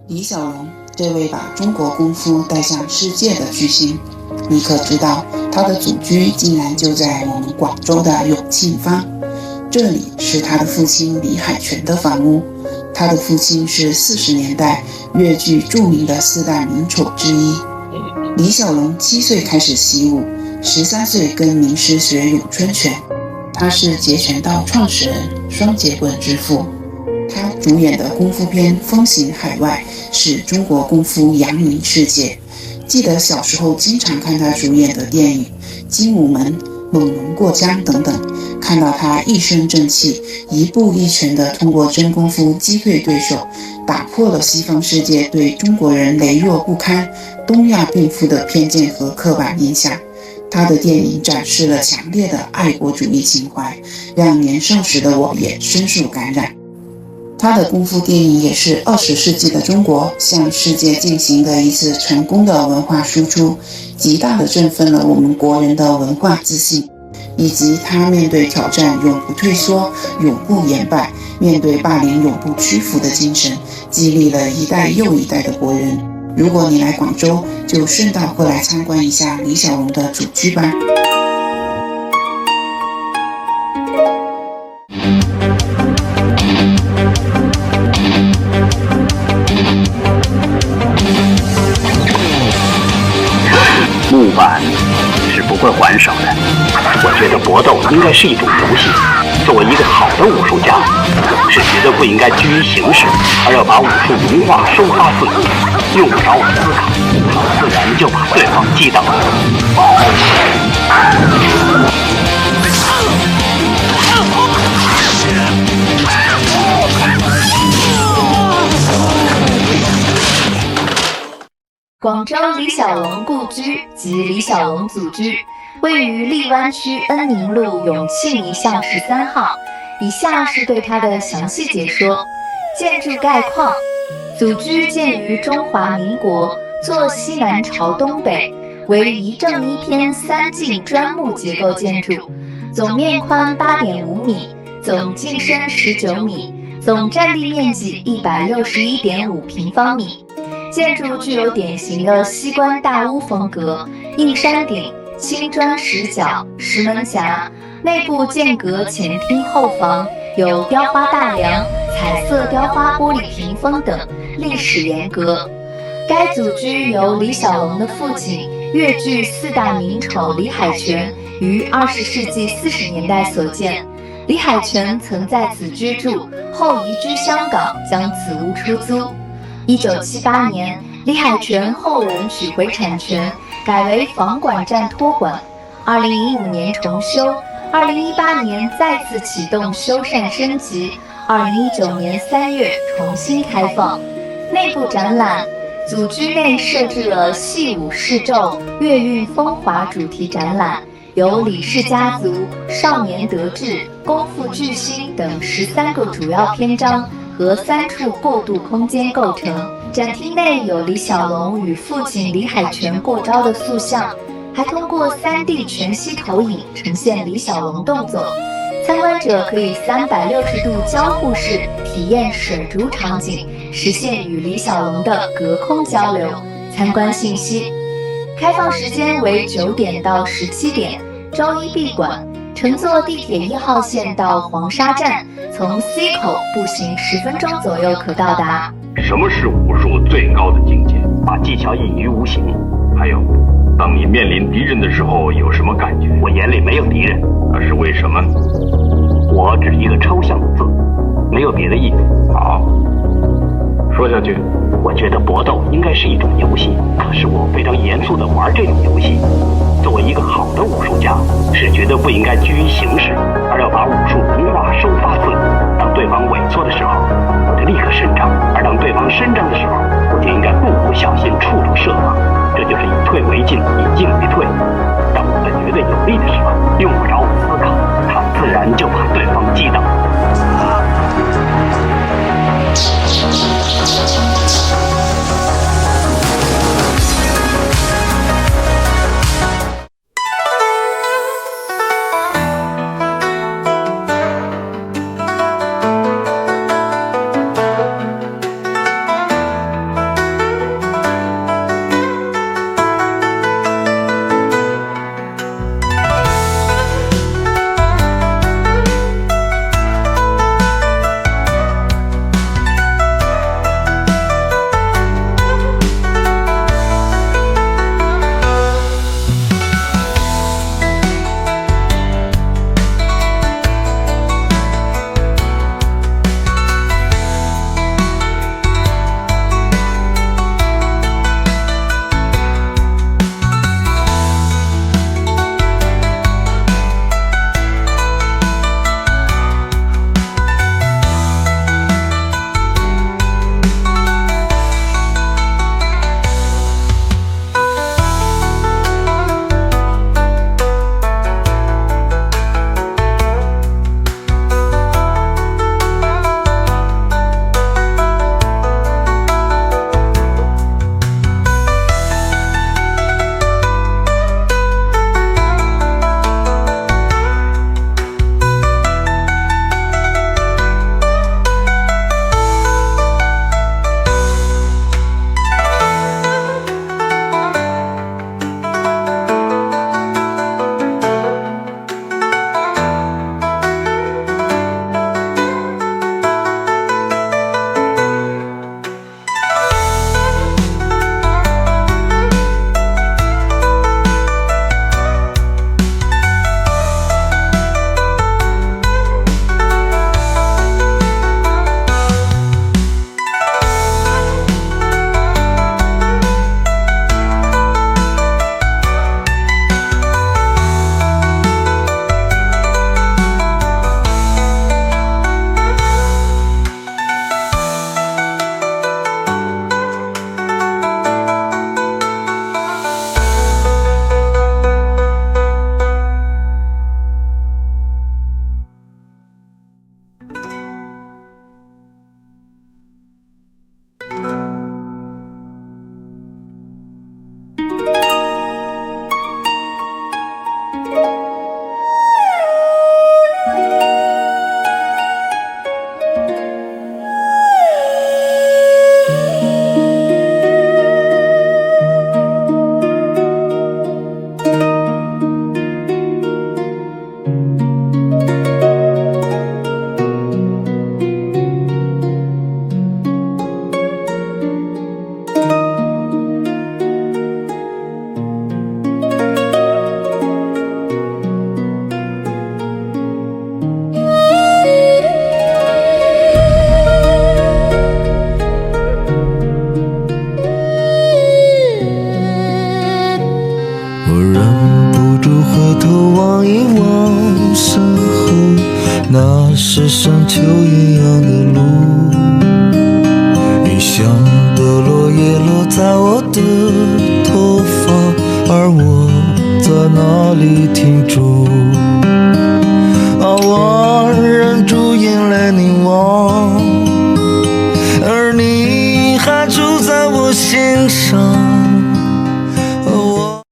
李小龙，这位把中国功夫带向世界的巨星，你可知道他的祖居竟然就在我们广州的永庆坊？这里是他的父亲李海泉的房屋。他的父亲是40年代粤剧著名的4大名丑之一。李小龙7岁开始习武，13岁跟名师学咏春拳。他是截拳道创始人，双截棍之父。他主演的功夫片风行海外，使中国功夫扬名世界。记得小时候经常看他主演的电影《精武门》《猛龙过江》等等，看到他一身正气，一步一拳地通过真功夫击退对手，打破了西方世界对中国人羸弱不堪、东亚病夫的偏见和刻板印象。他的电影展示了强烈的爱国主义情怀，让年少时的我也深受感染。他的功夫电影也是20世纪的中国向世界进行的一次成功的文化输出，极大地振奋了我们国人的文化自信，以及他面对挑战永不退缩、永不言败，面对霸凌永不屈服的精神，激励了一代又一代的国人。如果你来广州，就顺道过来参观一下李小龙的祖居吧。木板是不会还手的。我觉得搏斗应该是一种游戏。作为一个好的武术家，是绝对不应该拘于形式，而要把武术文化收发自己，用不着思考，自然就把对方击倒。广州李小龙故居及李小龙祖居位于荔湾区恩宁路永庆1巷13号。以下是对它的详细解说。建筑概况：祖居建于中华民国，坐西南朝东北，为一正一偏3进砖木结构建筑，总面宽8.5米，总进深19米，总占地面积161.5平方米。建筑具有典型的西关大屋风格，硬山顶、青砖石角、石门夹，内部间隔前厅后房，有雕花大梁、彩色雕花玻璃屏风等，历史沿革。该祖居由李小龙的父亲粤剧4大名丑李海泉于20世纪40年代所建。李海泉曾在此居住，后移居香港，将此屋出租。1978年，李海泉后人取回产权，改为房管站托管。2015年重修，2018年再次启动修缮升级，2019年3月重新开放。内部展览：祖居内设置了戏武示纣、粤韵风华主题展览，由李氏家族、少年得志、功夫巨星等13个主要篇章和3处过渡空间构成。展厅内有李小龙与父亲李海泉过招的塑像，还通过3D 全息投影呈现李小龙动作。参观者可以360度交互式体验水族场景，实现与李小龙的隔空交流。参观信息：开放时间为9点到17点，周一闭馆。乘坐地铁1号线到黄沙站，从 C 口步行10分钟左右可到达。什么是武术最高的境界？把技巧隐于无形。还有，当你面临敌人的时候有什么感觉？我眼里没有敌人。那是为什么？我只是一个抽象的字，没有别的意思。好，说下去。我觉得搏斗应该是一种游戏，可是我非常严肃地玩这种游戏。作为一个好的武术家，是绝对不应该拘于形式，而要把武术文化收发自我。当对方萎缩的时候，我就立刻伸张；而当对方伸张的时候，我就应该步步小心，处处设防。这就是以退为进，以进为退。当我们觉得有利的时候，用不着我思考，他自然就把对方击倒。那是山丘一样的路，异乡的落叶落在我的头发，而我在哪里停住？